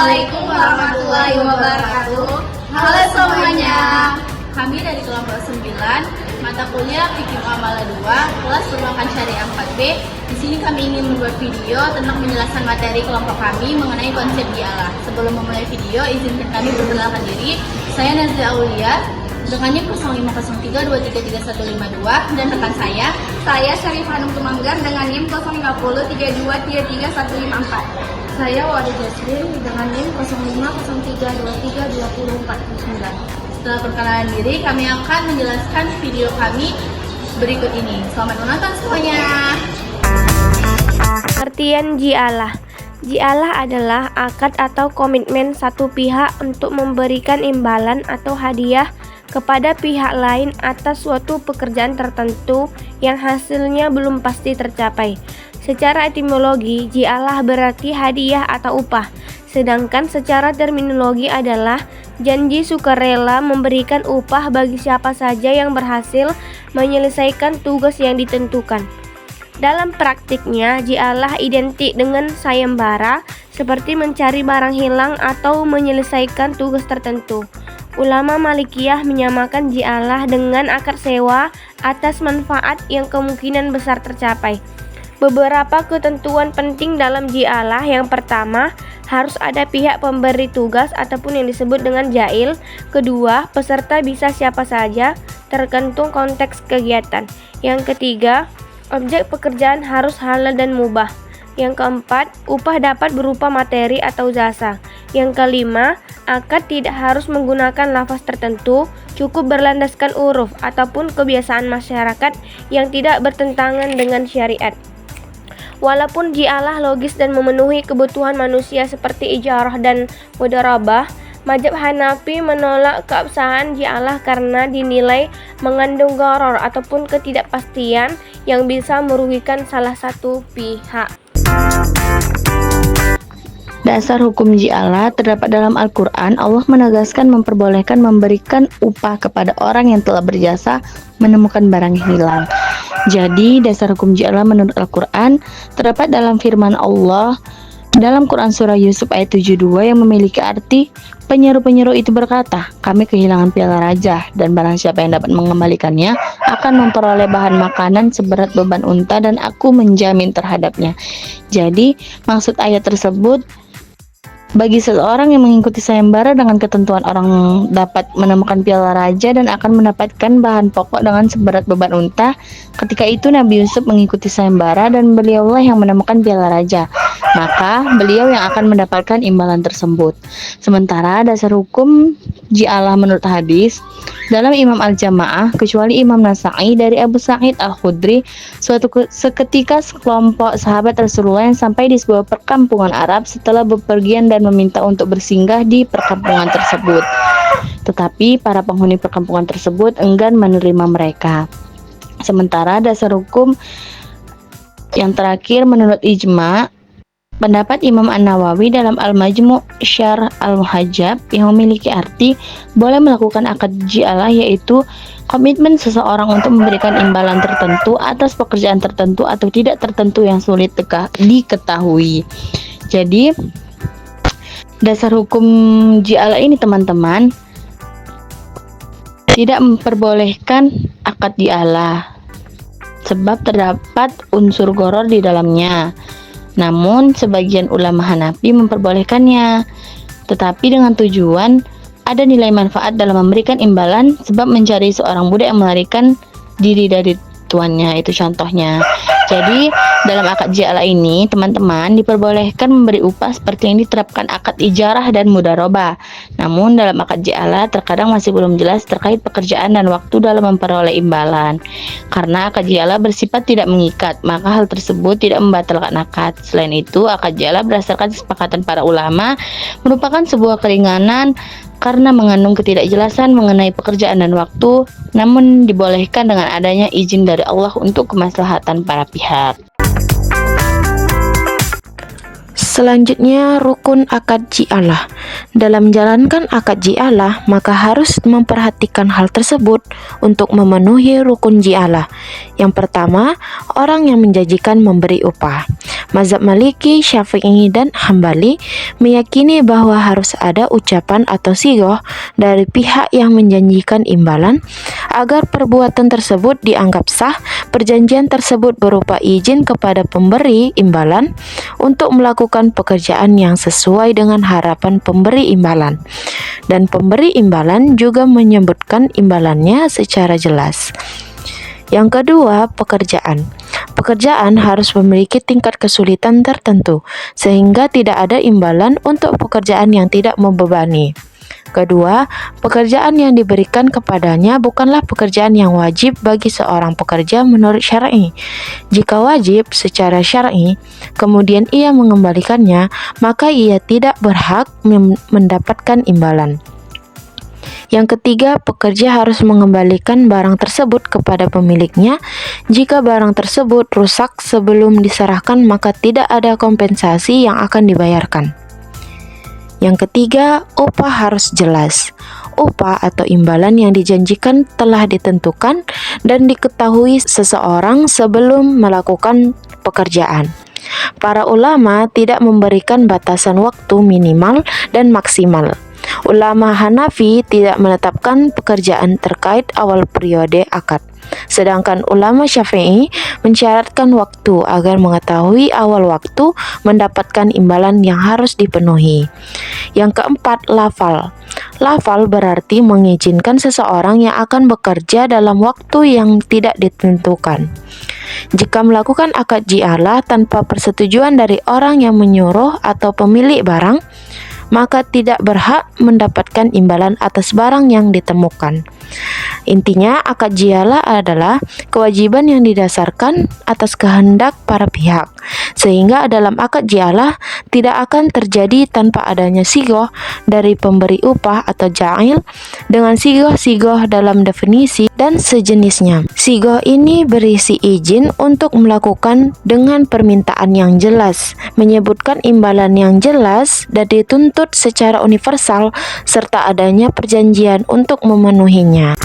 Assalamualaikum warahmatullahi wabarakatuh. Halo semuanya. Kami dari kelompok 9, mata kuliah Fikih Muamalah 2, kelas Perbankan Syariah 4B. Di sini kami ingin membuat video tentang menjelaskan materi kelompok kami mengenai konsep dialah. Sebelum memulai video, izinkan kami perkenalkan diri. Saya Nazia Aulia dengan NIM 0503233152 dan rekan saya Syarif Hanum Tumanggar dengan NIM 05032333154. Saya Wadi Jasmine dengan NIM 0503232049. Setelah perkenalan diri, kami akan menjelaskan video kami berikut ini. Selamat menonton semuanya. Artian ji'alah. Ji'alah adalah akad atau komitmen satu pihak untuk memberikan imbalan atau hadiah kepada pihak lain atas suatu pekerjaan tertentu yang hasilnya belum pasti tercapai. Secara etimologi, ji'alah berarti hadiah atau upah, sedangkan secara terminologi adalah janji sukarela memberikan upah bagi siapa saja yang berhasil menyelesaikan tugas yang ditentukan. Dalam praktiknya, ji'alah identik dengan sayembara, seperti mencari barang hilang atau menyelesaikan tugas tertentu. Ulama Malikiyah menyamakan ji'alah dengan akad sewa atas manfaat yang kemungkinan besar tercapai. Beberapa ketentuan penting dalam ji'alah. Yang pertama, harus ada pihak pemberi tugas ataupun yang disebut dengan ja'il. Kedua, peserta bisa siapa saja, tergantung konteks kegiatan. Yang ketiga, objek pekerjaan harus halal dan mubah. Yang keempat, upah dapat berupa materi atau jasa. Yang kelima, akad tidak harus menggunakan lafaz tertentu, cukup berlandaskan uruf ataupun kebiasaan masyarakat yang tidak bertentangan dengan syariat. Walaupun ji'alah logis dan memenuhi kebutuhan manusia seperti ijarah dan mudharabah, mazhab Hanafi menolak keabsahan ji'alah karena dinilai mengandung gharar ataupun ketidakpastian yang bisa merugikan salah satu pihak. Dasar hukum ji'alah terdapat dalam Al-Quran. Allah menegaskan memperbolehkan memberikan upah kepada orang yang telah berjasa menemukan barang yang hilang. Jadi dasar hukum ji'alah menurut Al-Quran terdapat dalam firman Allah dalam Quran Surah Yusuf ayat 72 yang memiliki arti penyeru-penyeru itu berkata, kami kehilangan piala raja, dan barang siapa yang dapat mengembalikannya akan memperoleh bahan makanan seberat beban unta dan aku menjamin terhadapnya. Jadi maksud ayat tersebut, bagi seseorang yang mengikuti sayembara dengan ketentuan orang dapat menemukan piala raja dan akan mendapatkan bahan pokok dengan seberat beban unta. Ketika itu Nabi Yusuf mengikuti sayembara dan beliaulah yang menemukan piala raja, maka beliau yang akan mendapatkan imbalan tersebut. Sementara dasar hukum ji'alah menurut hadis dalam Imam Al-Jamaah, kecuali Imam Nasa'i dari Abu Sa'id Al-Khudri, seketika sekelompok sahabat Rasulullah yang sampai di sebuah perkampungan Arab setelah bepergian dan meminta untuk bersinggah di perkampungan tersebut. Tetapi para penghuni perkampungan tersebut enggan menerima mereka. Sementara dasar hukum yang terakhir menurut ijma, pendapat Imam An-Nawawi dalam Al-Majmu' Syarh Al-Muhajjab yang memiliki arti boleh melakukan akad ji'alah, yaitu komitmen seseorang untuk memberikan imbalan tertentu atas pekerjaan tertentu atau tidak tertentu yang sulit diketahui. Jadi dasar hukum ji'alah ini teman-teman tidak memperbolehkan akad ji'alah sebab terdapat unsur gharar di dalamnya. Namun sebagian ulama Hanafi memperbolehkannya, tetapi dengan tujuan ada nilai manfaat dalam memberikan imbalan, sebab mencari seorang budak yang melarikan diri dari tuannya, itu contohnya. Jadi dalam akad ji'alah ini teman-teman diperbolehkan memberi upah seperti yang diterapkan akad ijarah dan mudharabah. Namun dalam akad ji'alah terkadang masih belum jelas terkait pekerjaan dan waktu dalam memperoleh imbalan. Karena akad ji'alah bersifat tidak mengikat, maka hal tersebut tidak membatalkan akad. Selain itu, akad ji'alah berdasarkan kesepakatan para ulama merupakan sebuah keringanan karena mengandung ketidakjelasan mengenai pekerjaan dan waktu, namun dibolehkan dengan adanya izin dari Allah untuk kemaslahatan para pihak. Selanjutnya, rukun akad ji'alah. Dalam menjalankan akad ji'alah, maka harus memperhatikan hal tersebut untuk memenuhi rukun ji'alah. Yang pertama, orang yang menjanjikan memberi upah. Mazhab Maliki, Syafi'i, dan Hambali meyakini bahwa harus ada ucapan atau sigoh dari pihak yang menjanjikan imbalan agar perbuatan tersebut dianggap sah. Perjanjian tersebut berupa izin kepada pemberi imbalan untuk melakukan pekerjaan yang sesuai dengan harapan pemberi imbalan, dan pemberi imbalan juga menyebutkan imbalannya secara jelas. Yang kedua, pekerjaan. Pekerjaan harus memiliki tingkat kesulitan tertentu, sehingga tidak ada imbalan untuk pekerjaan yang tidak membebani. Kedua, pekerjaan yang diberikan kepadanya bukanlah pekerjaan yang wajib bagi seorang pekerja menurut syar'i. Jika wajib secara syar'i, kemudian ia mengembalikannya, maka ia tidak berhak mendapatkan imbalan. Yang ketiga, pekerja harus mengembalikan barang tersebut kepada pemiliknya. Jika barang tersebut rusak sebelum diserahkan, maka tidak ada kompensasi yang akan dibayarkan. Yang ketiga, upah harus jelas. Upah atau imbalan yang dijanjikan telah ditentukan dan diketahui seseorang sebelum melakukan pekerjaan. Para ulama tidak memberikan batasan waktu minimal dan maksimal. Ulama Hanafi tidak menetapkan pekerjaan terkait awal periode akad. Sedangkan ulama Syafi'i mensyaratkan waktu agar mengetahui awal waktu mendapatkan imbalan yang harus dipenuhi. Yang keempat, lafal. Lafal berarti mengizinkan seseorang yang akan bekerja dalam waktu yang tidak ditentukan. Jika melakukan akad ji'alah tanpa persetujuan dari orang yang menyuruh atau pemilik barang, maka tidak berhak mendapatkan imbalan atas barang yang ditemukan. Intinya, akad ji'alah adalah kewajiban yang didasarkan atas kehendak para pihak, sehingga dalam akad ji'alah tidak akan terjadi tanpa adanya sigoh dari pemberi upah atau ja'il dengan sigoh-sigoh dalam definisi dan sejenisnya. Sigoh ini berisi izin untuk melakukan dengan permintaan yang jelas, menyebutkan imbalan yang jelas dan dituntut secara universal, serta adanya perjanjian untuk memenuhinya.